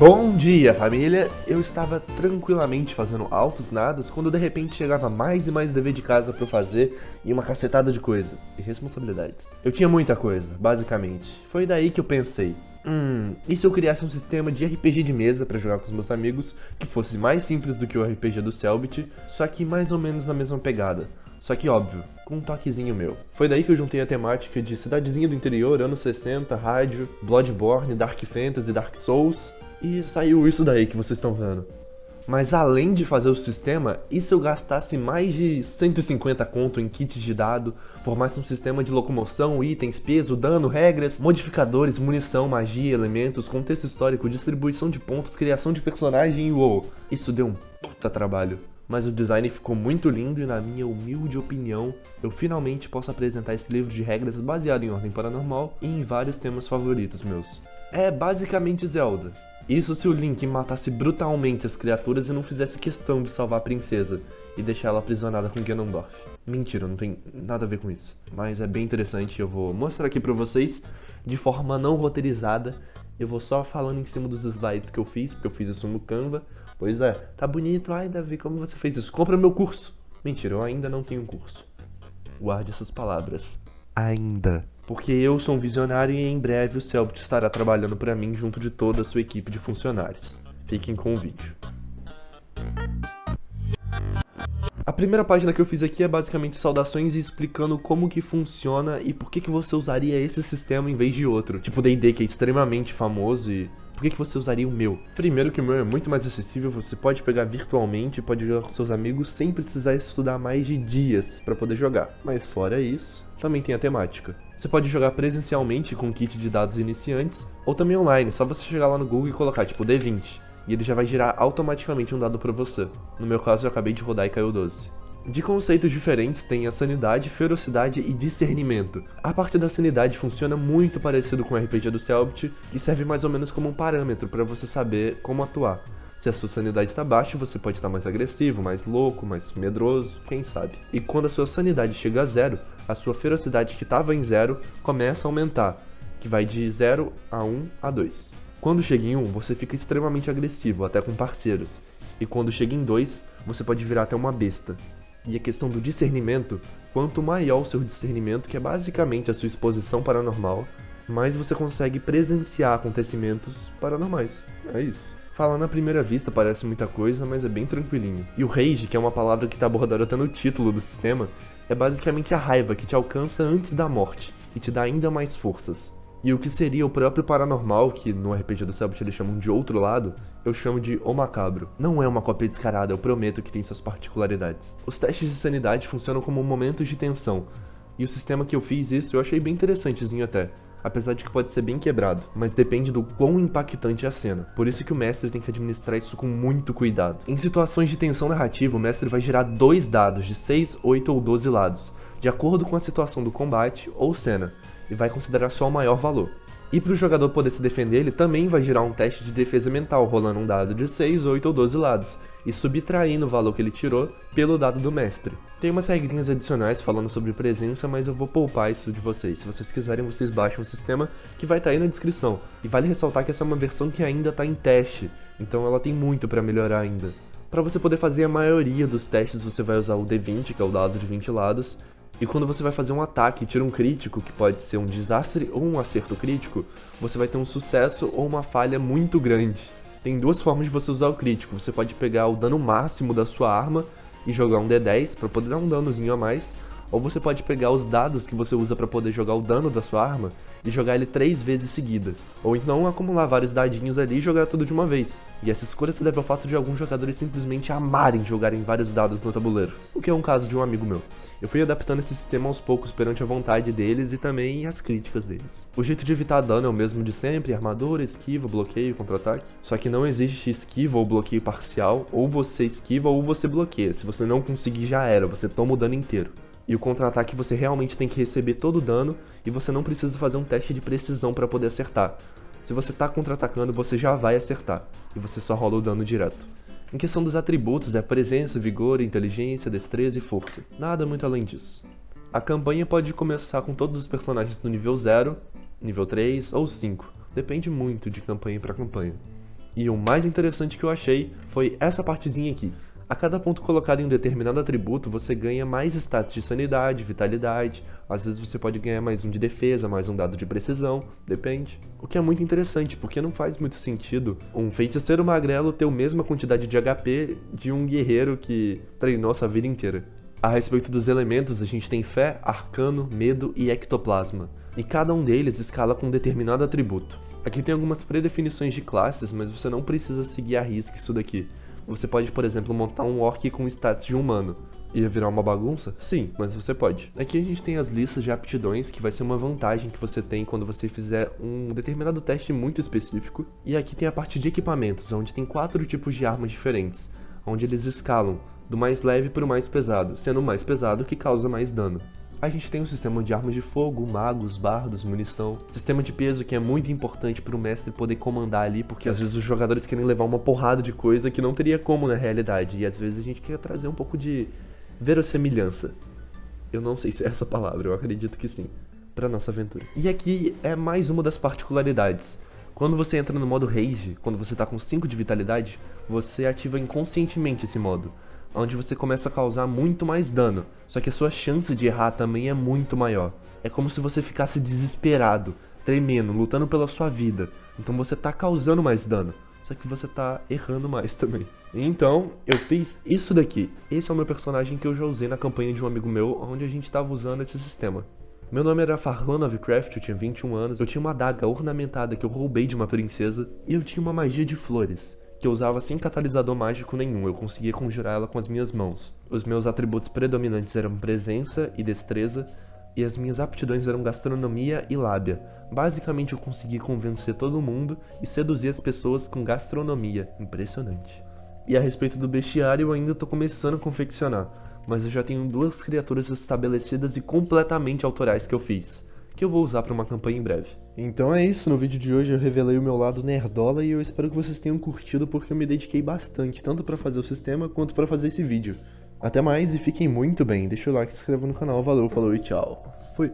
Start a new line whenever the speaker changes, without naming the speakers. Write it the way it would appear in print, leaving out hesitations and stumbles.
Bom dia, família! Eu estava tranquilamente fazendo altos nadas quando de repente chegava mais e mais dever de casa pra eu fazer e uma cacetada de coisa e responsabilidades. Eu tinha muita coisa, basicamente. Foi daí que eu pensei, e se eu criasse um sistema de RPG de mesa pra jogar com os meus amigos que fosse mais simples do que o RPG do Cellbit, só que mais ou menos na mesma pegada. Só que óbvio, com um toquezinho meu. Foi daí que eu juntei a temática de cidadezinha do interior, anos 60, rádio, Bloodborne, Dark Fantasy, Dark Souls, e saiu isso daí que vocês estão vendo. Mas além de fazer o sistema, e se eu gastasse mais de 150 conto em kits de dado, formasse um sistema de locomoção, itens, peso, dano, regras, modificadores, munição, magia, elementos, contexto histórico, distribuição de pontos, criação de personagem e uou, isso deu um puta trabalho. Mas o design ficou muito lindo e, na minha humilde opinião, eu finalmente posso apresentar esse livro de regras baseado em Ordem Paranormal e em vários temas favoritos meus. É basicamente Zelda. Isso se o Link matasse brutalmente as criaturas e não fizesse questão de salvar a princesa e deixar ela aprisionada com Ganondorf. Mentira, não tem nada a ver com isso. Mas é bem interessante e eu vou mostrar aqui pra vocês de forma não roteirizada. Eu vou só falando em cima dos slides que eu fiz, porque eu fiz isso no Canva. Pois é, tá bonito. Ai, Davi, como você fez isso? Compra meu curso. Mentira, eu ainda não tenho um curso. Guarde essas palavras. Ainda. Porque eu sou um visionário e em breve o Cellbit estará trabalhando para mim junto de toda a sua equipe de funcionários. Fiquem com o vídeo. A primeira página que eu fiz aqui é basicamente saudações e explicando como que funciona e por que você usaria esse sistema em vez de outro. Tipo D&D, que é extremamente famoso, e por que você usaria o meu? Primeiro que o meu é muito mais acessível, você pode pegar virtualmente, pode jogar com seus amigos sem precisar estudar mais de dias para poder jogar. Mas fora isso, também tem a temática. Você pode jogar presencialmente com kit de dados iniciantes, ou também online, só você chegar lá no Google e colocar tipo D20, e ele já vai girar automaticamente um dado pra você. No meu caso eu acabei de rodar e caiu 12. De conceitos diferentes tem a sanidade, ferocidade e discernimento. A parte da sanidade funciona muito parecido com o RPG do Cellbit, e serve mais ou menos como um parâmetro para você saber como atuar. Se a sua sanidade está baixa, você pode estar mais agressivo, mais louco, mais medroso, quem sabe. E quando a sua sanidade chega a 0, a sua ferocidade que estava em 0 começa a aumentar, que vai de 0 a 1 a 2. Quando chega em 1, você fica extremamente agressivo, até com parceiros. E quando chega em 2, você pode virar até uma besta. E a questão do discernimento, quanto maior o seu discernimento, que é basicamente a sua exposição paranormal, mais você consegue presenciar acontecimentos paranormais. É isso. Falando à primeira vista parece muita coisa, mas é bem tranquilinho. E o Rage, que é uma palavra que está abordada até no título do sistema, é basicamente a raiva que te alcança antes da morte e te dá ainda mais forças. E o que seria o próprio paranormal, que no RPG do Cellbit eles chamam de outro lado, eu chamo de o macabro. Não é uma cópia descarada, eu prometo que tem suas particularidades. Os testes de sanidade funcionam como momentos de tensão, e o sistema que eu fiz isso eu achei bem interessantezinho até. Apesar de que pode ser bem quebrado, mas depende do quão impactante é a cena. Por isso que o mestre tem que administrar isso com muito cuidado. Em situações de tensão narrativa, o mestre vai girar 2 dados de 6, 8 ou 12 lados, de acordo com a situação do combate ou cena, e vai considerar só o maior valor. E para o jogador poder se defender, ele também vai girar um teste de defesa mental, rolando um dado de 6, 8 ou 12 lados, e subtraindo o valor que ele tirou pelo dado do mestre. Tem umas regrinhas adicionais falando sobre presença, mas eu vou poupar isso de vocês. Se vocês quiserem, vocês baixam o sistema, que vai estar aí na descrição. E vale ressaltar que essa é uma versão que ainda está em teste, então ela tem muito para melhorar ainda. Para você poder fazer a maioria dos testes, você vai usar o D20, que é o dado de 20 lados, e quando você vai fazer um ataque e tira um crítico, que pode ser um desastre ou um acerto crítico, você vai ter um sucesso ou uma falha muito grande. Tem 2 formas de você usar o crítico. Você pode pegar o dano máximo da sua arma e jogar um D10 para poder dar um danozinho a mais, ou você pode pegar os dados que você usa para poder jogar o dano da sua arma e jogar ele 3 vezes seguidas, ou então acumular vários dadinhos ali e jogar tudo de uma vez. E essa escolha se deve ao fato de alguns jogadores simplesmente amarem jogarem vários dados no tabuleiro, o que é um caso de um amigo meu. Eu fui adaptando esse sistema aos poucos perante a vontade deles e também as críticas deles. O jeito de evitar dano é o mesmo de sempre: armadura, esquiva, bloqueio, contra-ataque. Só que não existe esquiva ou bloqueio parcial, ou você esquiva ou você bloqueia. Se você não conseguir, já era, você toma o dano inteiro. E o contra-ataque você realmente tem que receber todo o dano e você não precisa fazer um teste de precisão para poder acertar. Se você tá contra-atacando, você já vai acertar, e você só rola o dano direto. Em questão dos atributos, é presença, vigor, inteligência, destreza e força. Nada muito além disso. A campanha pode começar com todos os personagens no nível 0, nível 3 ou 5. Depende muito de campanha para campanha. E o mais interessante que eu achei foi essa partezinha aqui. A cada ponto colocado em um determinado atributo, você ganha mais status de sanidade, vitalidade, às vezes você pode ganhar mais um de defesa, mais um dado de precisão, depende. O que é muito interessante, porque não faz muito sentido um feiticeiro magrelo ter a mesma quantidade de HP de um guerreiro que treinou sua vida inteira. A respeito dos elementos, a gente tem fé, arcano, medo e ectoplasma, e cada um deles escala com um determinado atributo. Aqui tem algumas predefinições de classes, mas você não precisa seguir à risca isso daqui. Você pode, por exemplo, montar um orc com status de humano. Ia virar uma bagunça? Sim, mas você pode. Aqui a gente tem as listas de aptidões, que vai ser uma vantagem que você tem quando você fizer um determinado teste muito específico. E aqui tem a parte de equipamentos, onde tem 4 tipos de armas diferentes, onde eles escalam do mais leve para o mais pesado, sendo o mais pesado que causa mais dano. A gente tem um sistema de armas de fogo, magos, bardos, munição, sistema de peso que é muito importante para o mestre poder comandar ali, porque às vezes os jogadores querem levar uma porrada de coisa que não teria como na realidade, e às vezes a gente quer trazer um pouco de verossemelhança. Eu não sei se é essa palavra, eu acredito que sim, para nossa aventura. E aqui é mais uma das particularidades. Quando você entra no modo Rage, quando você tá com 5 de vitalidade, você ativa inconscientemente esse modo, onde você começa a causar muito mais dano, só que a sua chance de errar também é muito maior. É como se você ficasse desesperado, tremendo, lutando pela sua vida, então você tá causando mais dano, só que você tá errando mais também. Então, eu fiz isso daqui. Esse é o meu personagem que eu já usei na campanha de um amigo meu, onde a gente tava usando esse sistema. Meu nome era Farlan Lovecraft, eu tinha 21 anos, eu tinha uma adaga ornamentada que eu roubei de uma princesa, e eu tinha uma magia de flores, que eu usava sem catalisador mágico nenhum, eu conseguia conjurar ela com as minhas mãos. Os meus atributos predominantes eram presença e destreza, e as minhas aptidões eram gastronomia e lábia. Basicamente eu consegui convencer todo mundo e seduzir as pessoas com gastronomia. Impressionante. E a respeito do bestiário eu ainda tô começando a confeccionar, mas eu já tenho 2 criaturas estabelecidas e completamente autorais que eu fiz, que eu vou usar para uma campanha em breve. Então é isso, no vídeo de hoje eu revelei o meu lado nerdola e eu espero que vocês tenham curtido porque eu me dediquei bastante, tanto para fazer o sistema quanto para fazer esse vídeo. Até mais e fiquem muito bem, deixa o like, se inscreva no canal, valeu, falou e tchau. Fui!